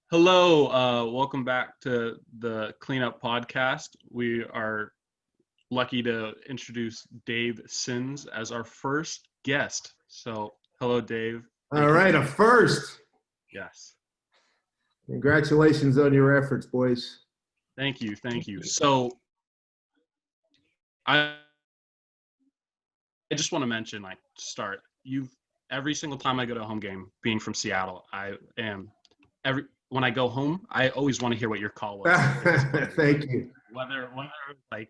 Hello, welcome back to the Cleanup Podcast. We are lucky to introduce Dave Sins as our first guest. So, hello, Dave. All right, a first. Yes. Congratulations on your efforts, boys. Thank you. So, I just want to mention, every single time I go to a home game, being from Seattle, when I go home, I always want to hear what your call was. Thank you. Whether like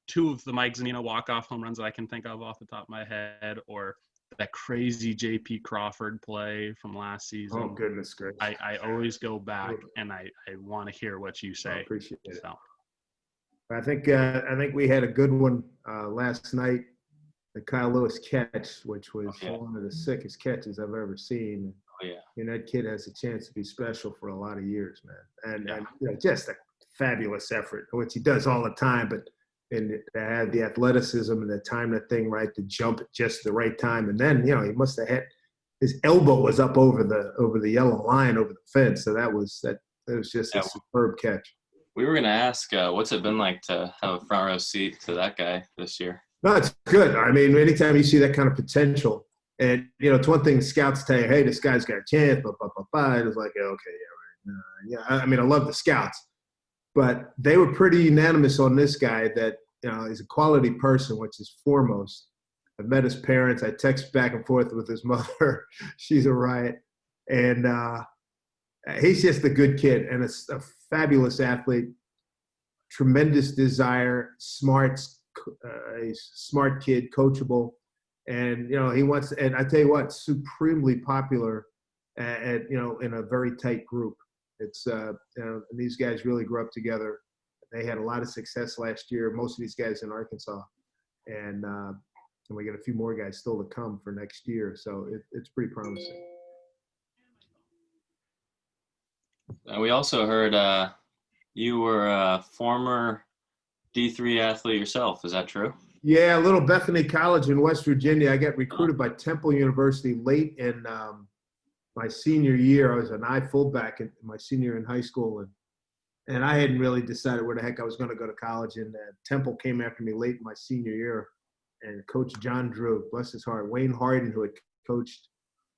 two of the Mike Zunino walk-off home runs that I can think of off the top of my head, or that crazy J.P. Crawford play from last season. Oh, goodness gracious. I always go back and I want to hear what you say. I appreciate it. So. I think we had a good one last night, the Kyle Lewis catch, which was one of the sickest catches I've ever seen. Oh, yeah. And that kid has a chance to be special for a lot of years, man. And just a fabulous effort, which he does all the time, but to have the athleticism and the time that thing right to jump at just the right time. And then, he must have had his elbow was up over the yellow line over the fence. So that was just a superb catch. We were going to ask, what's it been like to have a front row seat to that guy this year? No, it's good. I mean, anytime you see that kind of potential, and, it's one thing scouts tell you, hey, this guy's got a chance, It was like, okay, yeah, right. I mean, I love the scouts. But they were pretty unanimous on this guy that, he's a quality person, which is foremost. I've met his parents. I text back and forth with his mother. She's a riot. And he's just a good kid and a fabulous athlete, tremendous desire, smart kid, coachable. And, he wants – and I tell you what, supremely popular in a very tight group. It's these guys really grew up together. They had a lot of success last year. Most of these guys in Arkansas, and we got a few more guys still to come for next year. So it's pretty promising. We also heard you were a former D3 athlete yourself. Is that true? Yeah, little Bethany College in West Virginia. I got recruited by Temple University late in my senior year. I was an I fullback in my senior year in high school, and I hadn't really decided where the heck I was going to go to college. And Temple came after me late in my senior year, and Coach John Drew, bless his heart, Wayne Harden, who had coached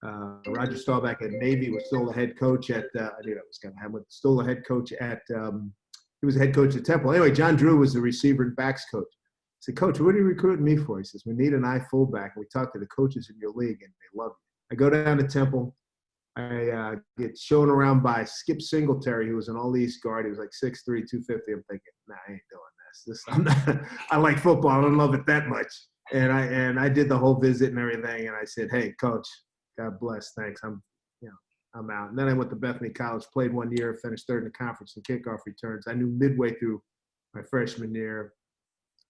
Roger Staubach at Navy, was still the head coach at I knew that was going to happen. Still the head coach at he was the head coach at Temple. Anyway, John Drew was the receiver and backs coach. I said, Coach, what are you recruiting me for? He says, we need an I fullback. And we talked to the coaches in your league, and they love it. I go down to Temple. I get shown around by Skip Singletary, who was an all-East guard. He was like 6'3", 250. I'm thinking, nah, I ain't doing this. I'm not, I like football. I don't love it that much. And I did the whole visit and everything. And I said, hey, Coach, God bless, thanks. I'm out. And then I went to Bethany College, played 1 year, finished third in the conference in kickoff returns. I knew midway through my freshman year,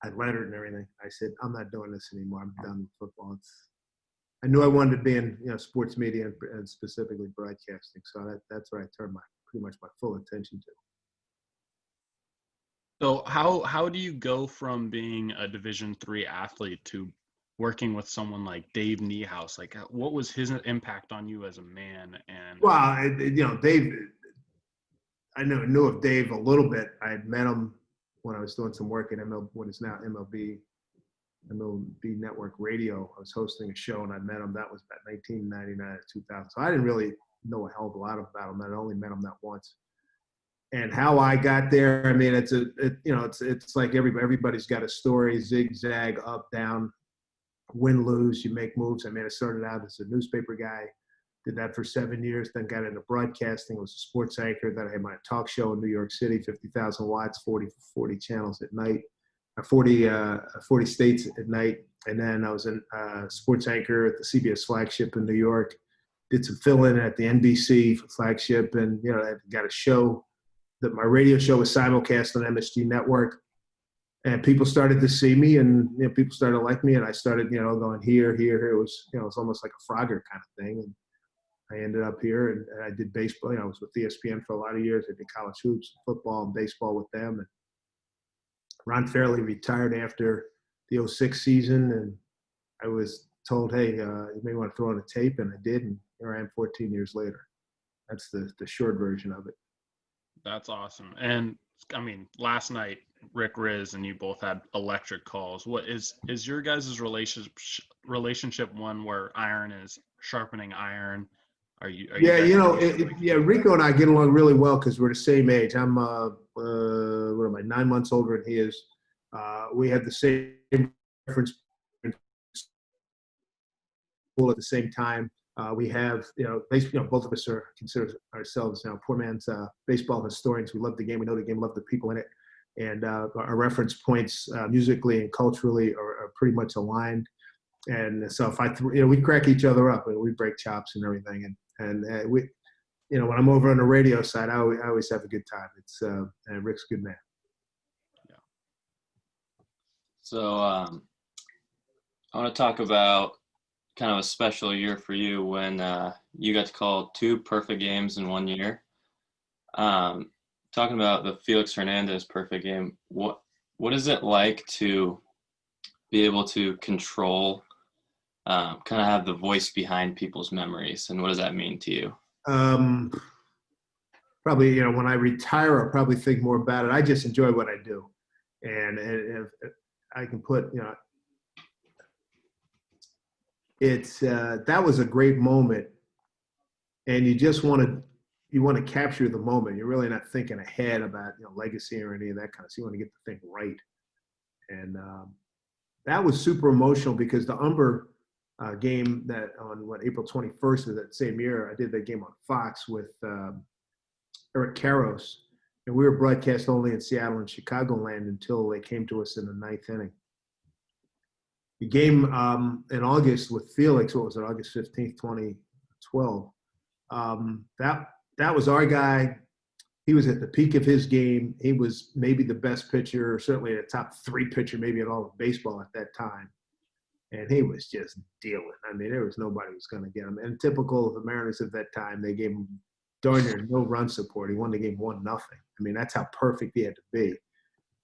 I lettered and everything. I said, I'm not doing this anymore. I'm done with football. I knew I wanted to be in sports media and specifically broadcasting. So that's where I turned pretty much my full attention to. So how do you go from being a Division III athlete to working with someone like Dave Niehaus? Like, what was his impact on you as a man? And Dave, I knew of Dave a little bit. I had met him when I was doing some work at what is now MLB Network Radio. I was hosting a show, and I met him. That was about 1999 or 2000. So I didn't really know a hell of a lot about him. I only met him that once. And how I got there, I mean, it's like everybody's got a story: zigzag, up, down, win, lose. You make moves. I mean, I started out as a newspaper guy, did that for 7 years, then got into broadcasting. Was a sports anchor. Then I had my talk show in New York City, 50,000 watts, 40 channels at night. 40 states at night. And then I was a sports anchor at the CBS flagship in New York. Did some fill-in at the NBC flagship, and I got a show that my radio show was simulcast on MSG Network. And people started to see me, and people started to like me, and I started going here. It was it was almost like a Frogger kind of thing. And I ended up here, and I did baseball. I was with ESPN for a lot of years. I did college hoops, football, and baseball with them. And Ron Fairley retired after the 06 season, and I was told, hey, you may want to throw on a tape, and I did, and here I am 14 years later. That's the short version of it. That's awesome. And I mean, last night, Rick Riz and you both had electric calls. What is your guys' relationship one where iron is sharpening iron? Are you Yeah, guys yeah, Rico and I get along really well because we're the same age. I'm what am I, 9 months older than he is. We have the same reference school at the same time. We have, both of us are consider ourselves, poor man's baseball historians. We love the game. We know the game, love the people in it. And our reference points musically and culturally are pretty much aligned. And so if we crack each other up and we break chops and everything. And we, when I'm over on the radio side, I always have a good time. It's and Rick's a good man. Yeah. So I want to talk about kind of a special year for you when you got to call 2 perfect games in 1 year. Talking about the Felix Hernandez perfect game, what is it like to be able to control, kind of have the voice behind people's memories, and what does that mean to you? Probably, when I retire, I'll probably think more about it. I just enjoy what I do, and if I can put, it's that was a great moment, and you just want to capture the moment. You're really not thinking ahead about legacy or any of that kind of stuff. You want to get the thing right, and that was super emotional because the Umber game that on April 21st of that same year, I did that game on Fox with Eric Karros, and we were broadcast only in Seattle and Chicagoland until they came to us in the 9th inning. The game in August with Felix, what was it, August 15th, 2012, that was our guy. He was at the peak of his game. He was maybe the best pitcher, certainly a top 3 pitcher, maybe in all of baseball at that time. And he was just dealing. I mean, there was nobody who was going to get him. And typical of the Mariners of that time, they gave him darn near no run support. He won the game 1-0. I mean, that's how perfect he had to be.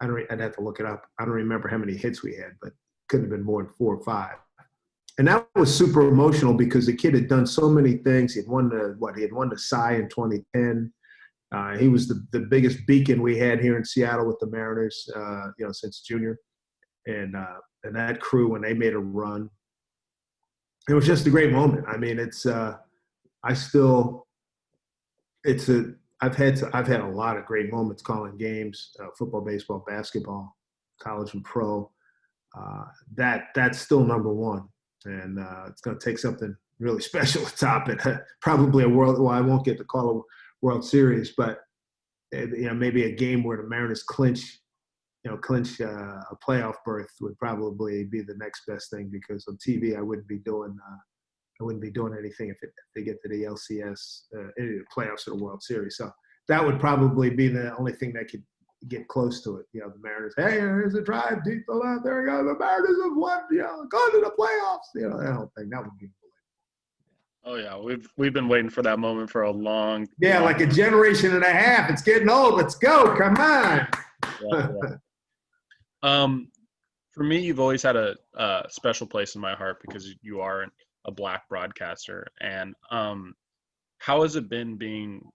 I'd have to look it up. I don't remember how many hits we had, but couldn't have been more than 4 or 5. And that was super emotional because the kid had done so many things. He had won the Cy in 2010. He was the biggest beacon we had here in Seattle with the Mariners, since junior. And that crew, when they made a run, it was just a great moment. I mean, I've had a lot of great moments calling games, football, baseball, basketball, college and pro. That's still number one. And it's going to take something really special to top it. Probably a world. Well, I won't get to call a World Series, but maybe a game where the Mariners clinch a playoff berth would probably be the next best thing, because on TV I wouldn't be doing anything if they get to the LCS playoffs or the World Series. So that would probably be the only thing that could get close to it. The Mariners, hey, there's a drive deep to left. There we go. The Mariners have won. Gone to the playoffs. That whole thing. That would be. Oh yeah, we've been waiting for that moment for a long. Yeah, like a generation and a half. It's getting old. Let's go. Come on. Yeah. For me, you've always had a special place in my heart because you are a Black broadcaster. And how has it been being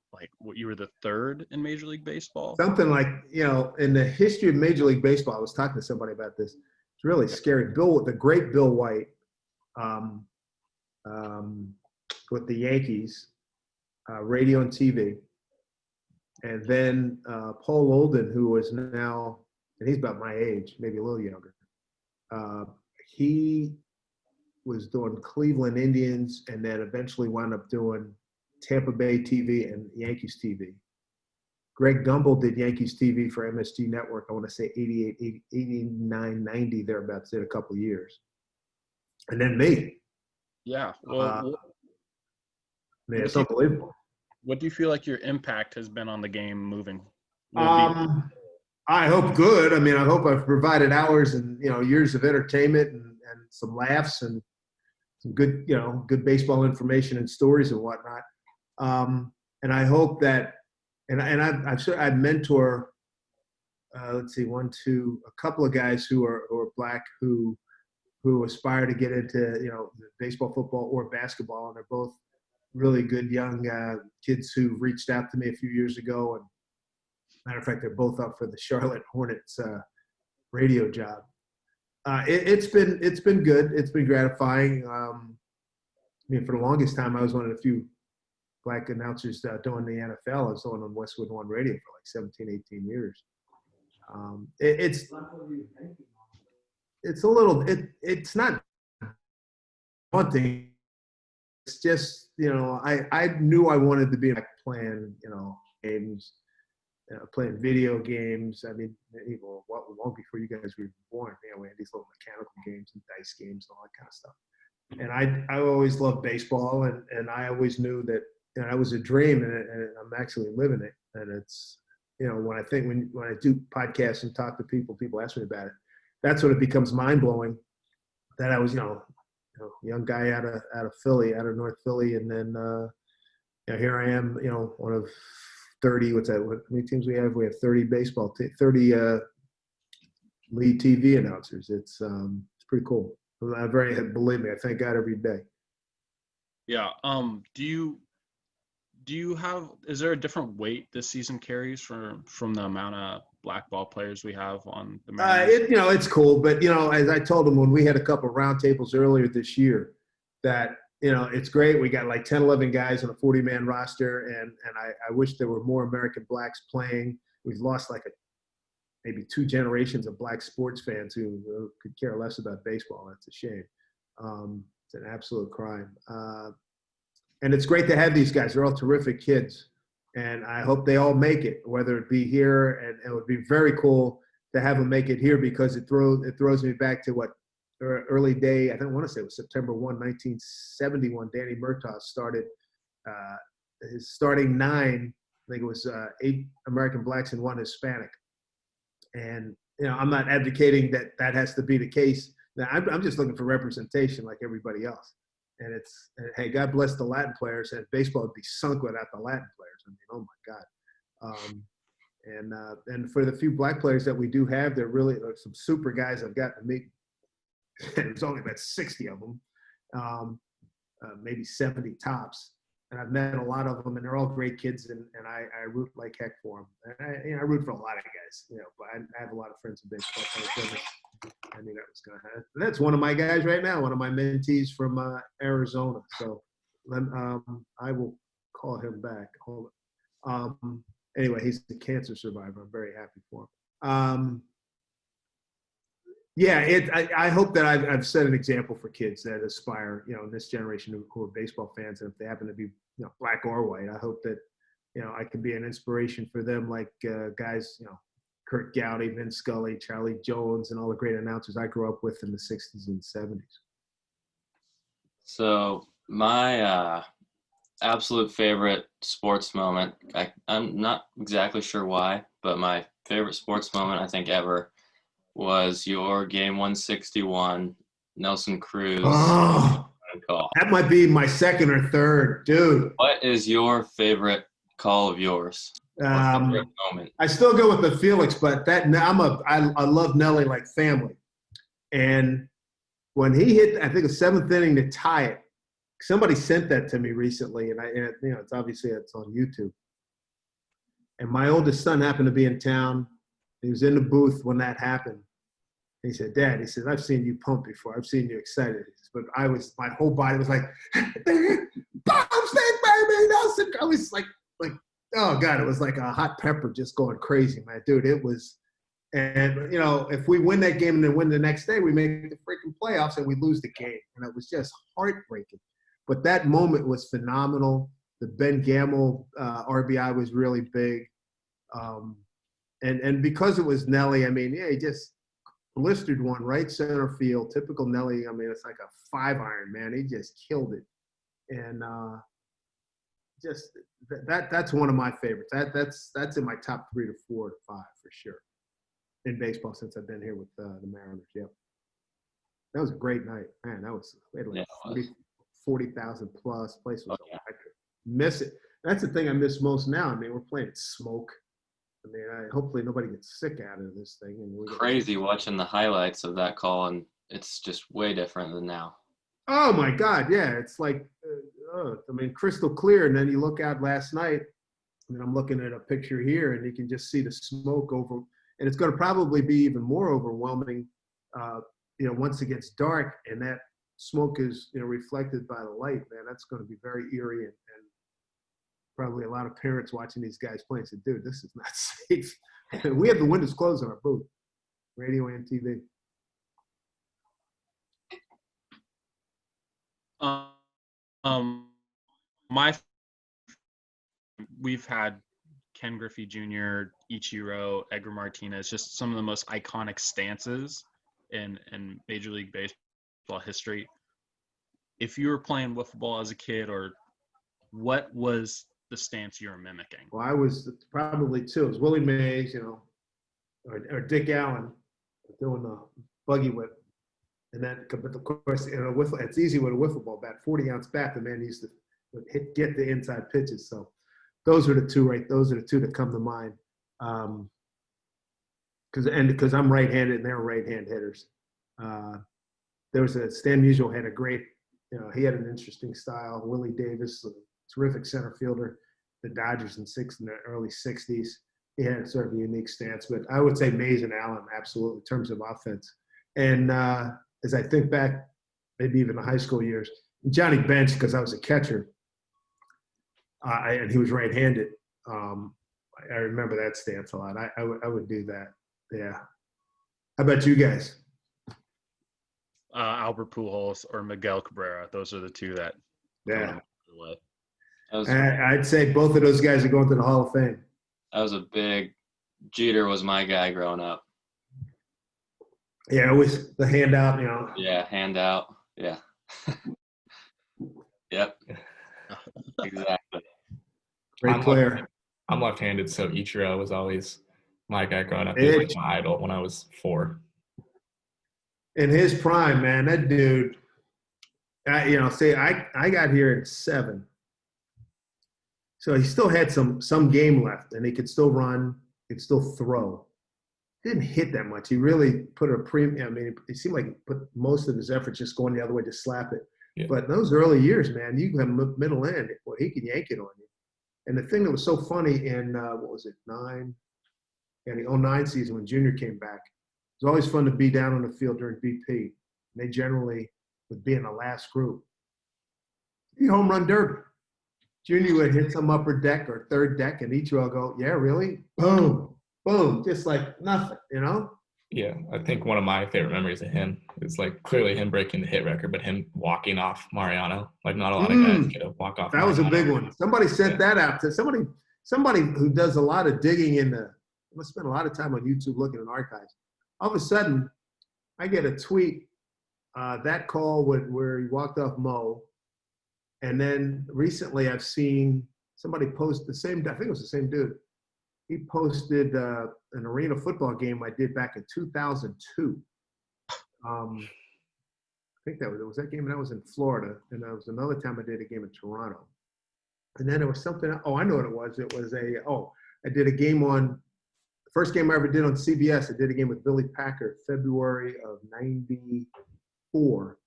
you were the 3rd in Major League Baseball? Something like, in the history of Major League Baseball, I was talking to somebody about this. It's really scary. The great Bill White, with the Yankees, radio and TV. And then Paul Olden, who is now, and he's about my age, maybe a little younger. He was doing Cleveland Indians and then eventually wound up doing Tampa Bay TV and Yankees TV. Greg Gumbel did Yankees TV for MSG Network, I want to say 88, 89, 90, thereabouts, did a couple of years. And then me. Yeah. Well, man, it's unbelievable. What do you feel like your impact has been on the game moving? I hope good. I mean, I hope I've provided hours and years of entertainment and some laughs and some good good baseball information and stories and whatnot. And I hope that, and I mentor, a couple of guys who are Black who aspire to get into baseball, football, or basketball, and they're both really good young kids who reached out to me a few years ago. And matter of fact, they're both up for the Charlotte Hornets radio job. It's been good. It's been gratifying. I mean, for the longest time, I was one of the few black announcers doing the NFL. I was on Westwood One Radio for like 17, 18 years. It's a little, it's not daunting. It's just, I knew I wanted to be playing, games, playing video games. I mean, even long before you guys were born, we had these little mechanical games and dice games and all that kind of stuff. And I always loved baseball, and I always knew that that was a dream, and I'm actually living it. And it's, when I do podcasts and talk to people, people ask me about it. That's when it becomes mind blowing that I was, young guy out of Philly, out of North Philly, and then here I am, one of 30. What's that? How many teams we have? We have 30 30 lead TV announcers. It's pretty cool. Believe me, I thank God every day. Yeah. Do you have? Is there a different weight this season carries from the amount of black ball players we have on the Mariners? It's cool, but as I told them when we had a couple of roundtables earlier this year, that it's great. We got like 10, 11 guys on a 40-man roster, and I wish there were more American blacks playing. We've lost maybe 2 generations of black sports fans who could care less about baseball. That's a shame. It's an absolute crime. And it's great to have these guys. They're all terrific kids. And I hope they all make it, whether it be here. And it would be very cool to have them make it here because it throws me back to what early day, I don't want to say it was September 1, 1971. Danny Murtaugh started his starting 9. I think it was 8 American blacks and 1 Hispanic. And, I'm not advocating that has to be the case. Now, I'm just looking for representation like everybody else. And hey, God bless the Latin players. And baseball would be sunk without the Latin players. I mean, oh my God. And for the few black players that we do have, they're really some super guys I've gotten to meet. There's only about 60 of them, maybe 70 tops. And I've met a lot of them, and they're all great kids, and I root like heck for them. And I root for a lot of guys, but I have a lot of friends in baseball. I knew that was going to happen. And that's one of my guys right now, one of my mentees from Arizona. So I will call him back. Hold on. Anyway, he's a cancer survivor. I'm very happy for him. I hope that I've set an example for kids that aspire, in this generation who are baseball fans, and if they happen to be, black or white, I hope that, I can be an inspiration for them, like guys, Kurt Gowdy, Vin Scully, Charlie Jones, and all the great announcers I grew up with in the 60s and 70s. So my absolute favorite sports moment, I'm not exactly sure why, but my favorite sports moment I think ever was your game 161, Nelson Cruz. Oh, call. That might be my second or third, dude. What is your favorite call of yours? Favorite moment? I still go with the Felix, but I love Nelly like family. And when he hit, I think the 7th inning to tie it, somebody sent that to me recently, and it's obviously it's on YouTube. And my oldest son happened to be in town. He was in the booth when that happened. He said, "Dad," he said, "I've seen you pump before. I've seen you excited." But my whole body was like, "Bomb State, baby, Nelson!" I was like, oh God, it was like a hot pepper just going crazy, man. Dude, it was. And, if we win that game and then win the next day, we make the freaking playoffs and we lose the game. And it was just heartbreaking. But that moment was phenomenal. The Ben Gamble RBI was really big. And because it was Nelly, I mean, he just blistered one right center field. Typical Nelly. I mean, it's like a 5-iron, man. He just killed it. And just that's one of my favorites. That's in my top 3 to 4 to 5 for sure in baseball since I've been here with the Mariners. Yep. That was a great night, man. We had like 40,000 plus. Place was electric. Miss it. That's the thing I miss most now. I mean, we're playing smoke. I mean, hopefully nobody gets sick out of this thing. And crazy watching the highlights of that call, and it's just way different than now. Oh my God, yeah, it's like crystal clear. And then you look out last night, and I'm looking at a picture here, and you can just see the smoke over, and it's going to probably be even more overwhelming, once it gets dark and that smoke is, reflected by the light, man. That's going to be very eerie, and probably a lot of parents watching these guys play and say, dude, this is not safe. We have the windows closed in our booth, radio and TV. We've had Ken Griffey Jr., Ichiro, Edgar Martinez, just some of the most iconic stances in Major League Baseball history. If you were playing wiffle ball as a kid, or what was the stance you were mimicking? Well, I was probably two. It was Willie Mays, or Dick Allen doing the buggy whip. And then, but of course, it's easy with a wiffle ball bat, 40-ounce bat. The man used to get the inside pitches. So those are the two, right? Those are the two that come to mind. Because I'm right-handed and they're right-hand hitters. There was Stan Musial had a great, he had an interesting style. Willie Davis, a terrific center fielder, the Dodgers in the early 60s. He had sort of a unique stance. But I would say Mays and Allen, absolutely, in terms of offense. And as I think back, maybe even the high school years, Johnny Bench, because I was a catcher, and he was right-handed. I remember that stance a lot. I would do that. Yeah. How about you guys? Albert Pujols or Miguel Cabrera. Those are the two that. Yeah. I'd say both of those guys are going to the Hall of Fame. That was a big – Jeter was my guy growing up. Yeah, always the handout, Yeah, handout. Yeah. Yep. Exactly. Great player. I'm left-handed, so Ichiro was always my guy growing up. He was like my idol when I was 4. In his prime, man, that dude, I got here at 7. So he still had some game left, and he could still run, could still throw. Didn't hit that much. He really put a premium. I mean, it seemed like he put most of his effort just going the other way to slap it. Yeah. But in those early years, man, you have middle end. Well, he could yank it on you. And the thing that was so funny in, 9? Yeah, the 09 season when Junior came back, it was always fun to be down on the field during BP. And they generally would be in the last group. The home run derby. Junior would hit some upper deck or third deck, and each will go, yeah, really? Boom, boom, just like nothing, Yeah, I think one of my favorite memories of him is like clearly him breaking the hit record, but him walking off Mariano. Like not a lot of guys get to walk off. That was a big one. Somebody sent that out to somebody who does a lot of digging must spend a lot of time on YouTube looking at archives. All of a sudden, I get a tweet, that call where he walked off Mo. And then recently I've seen somebody post I think it was the same dude. He posted an arena football game I did back in 2002. I think that was that game, and that was in Florida. And that was another time I did a game in Toronto. And then there was something, I know what it was. It was I did a game the first game I ever did on CBS, I did a game with Billy Packer, February of 94.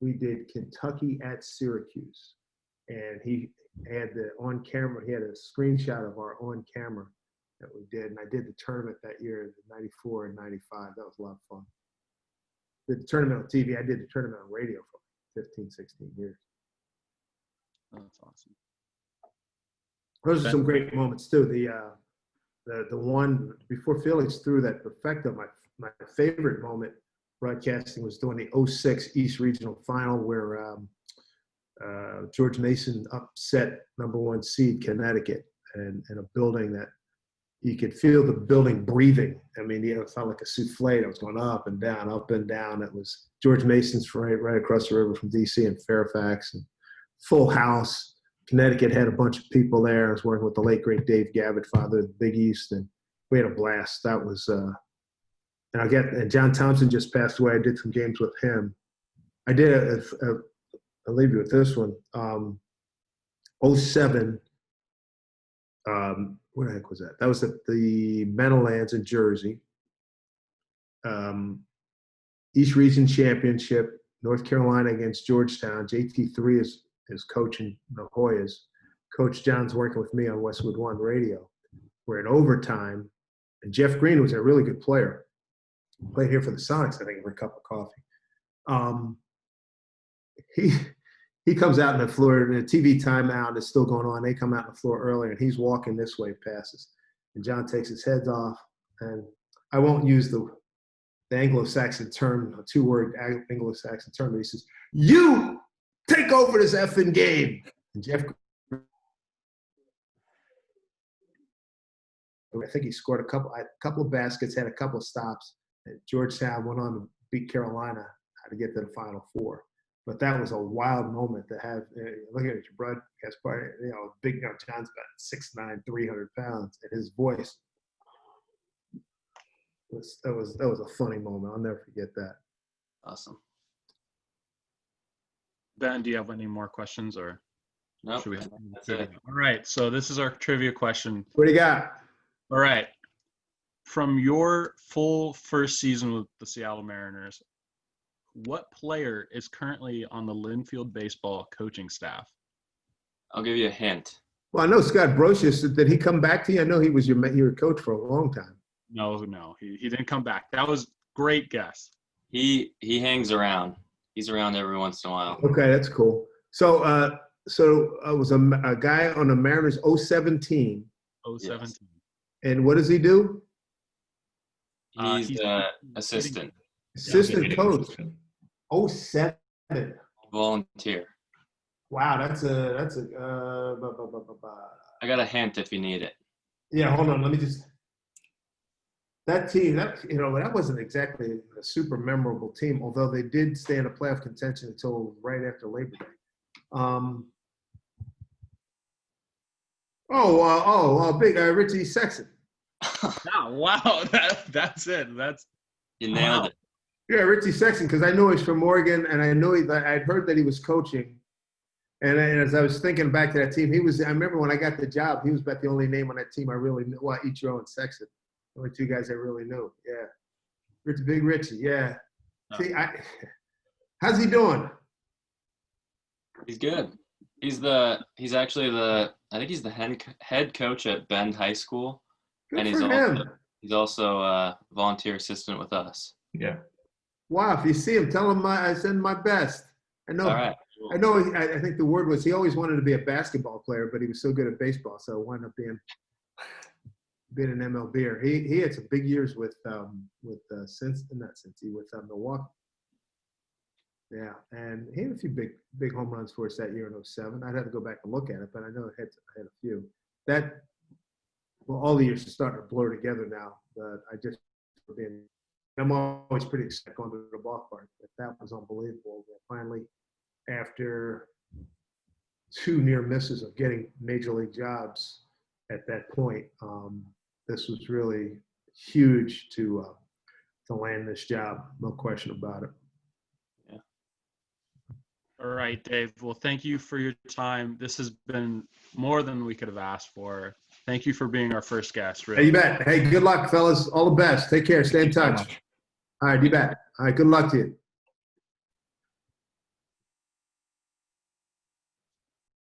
We did Kentucky at Syracuse. And he had he had a screenshot of our on camera that we did. And I did the tournament that year, 94 and 95. That was a lot of fun. Did the tournament on TV. I did the tournament on radio for 15, 16 years. That's awesome. Those are some great moments too. The one before Felix threw that perfecto, my favorite moment broadcasting was during the 06 East Regional Final where George Mason upset number 1 seed Connecticut in a building that you could feel the building breathing. I mean, it felt like a souffle that was going up and down, up and down. It was George Mason's right across the river from D.C. in Fairfax, and full house. Connecticut had a bunch of people there. I was working with the late, great Dave Gavitt, father of the Big East, and we had a blast. That was and John Thompson just passed away. I did some games with him. I did I'll leave you with this one. 07, where the heck was that? That was at the Meadowlands in Jersey. East Region Championship, North Carolina against Georgetown. JT3 is is coaching the Hoyas. Coach John's working with me on Westwood One Radio. We're in overtime, and Jeff Green was a really good player. Played here for the Sonics, I think, for a cup of coffee. He comes out in the floor, and the TV timeout is still going on. They come out on the floor earlier, and he's walking this way, passes. And John takes his head off, and I won't use the Anglo-Saxon term, a two-word Anglo-Saxon term, but he says, "You take over this effing game." And Jeff, I think he scored a couple of baskets, had a couple of stops. And Georgetown went on to beat Carolina to get to the Final Four. But that was a wild moment to have. Look at your broadcast party. Big. John's about 6'9", 300 pounds, and his voice. That was a funny moment. I'll never forget that. Awesome. Ben, do you have any more questions, or Nope. should we? That's it. All right. So this is our trivia question. What do you got? All right. From your full first season with the Seattle Mariners, what player is currently on the Linfield baseball coaching staff? I'll give you a hint. Well, I know Scott Brocious. Did he come back to you? I know he was your coach for a long time. No, he didn't come back. That was great guess. He hangs around. He's around every once in a while. Okay, that's cool. So I was a guy on the Mariners 017. 017. And what does he do? He's he's the assistant, Assistant coach. 07. volunteer. Wow, that's a I got a hint if you need it. yeah, hold on, let me just that team, that wasn't exactly a super memorable team, although they did stay in a playoff contention until right after Labor Day. Big Richie Sexton. Oh, wow. That's it. You nailed it. Yeah, Richie Sexton, because I knew he was from Oregon, and I knew I'd heard that he was coaching. And as I was thinking back to that team, I remember when I got the job, he was about the only name on that team I really knew. Well, Ichiro and Sexton, the only two guys I really knew. Yeah, Big Richie. Yeah. Oh. See, how's he doing? He's good. He's actually I think he's the head coach at Bend High School. Good And for him. He's also a volunteer assistant with us. Yeah. Wow, if you see him, tell him I send my best. I know. All right. I know. I think the word was he always wanted to be a basketball player, but he was so good at baseball, so it wound up being an MLBer. He had some big years with Milwaukee. Yeah, and he had a few big home runs for us that year in 07. I'd have to go back and look at it, but I know I had a few. All the years are starting to blur together now. But I'm always pretty excited going to the ballpark. But that was unbelievable. Finally, after 2 near misses of getting major league jobs at that point, this was really huge to land this job. No question about it. All right, Dave. Well, thank you for your time. This has been more than we could have asked for. Thank you for being our first guest. Really. Hey, you bet. Hey, good luck, fellas. All the best. Take care. Stay in touch. All right, you bet. All right, good luck to you.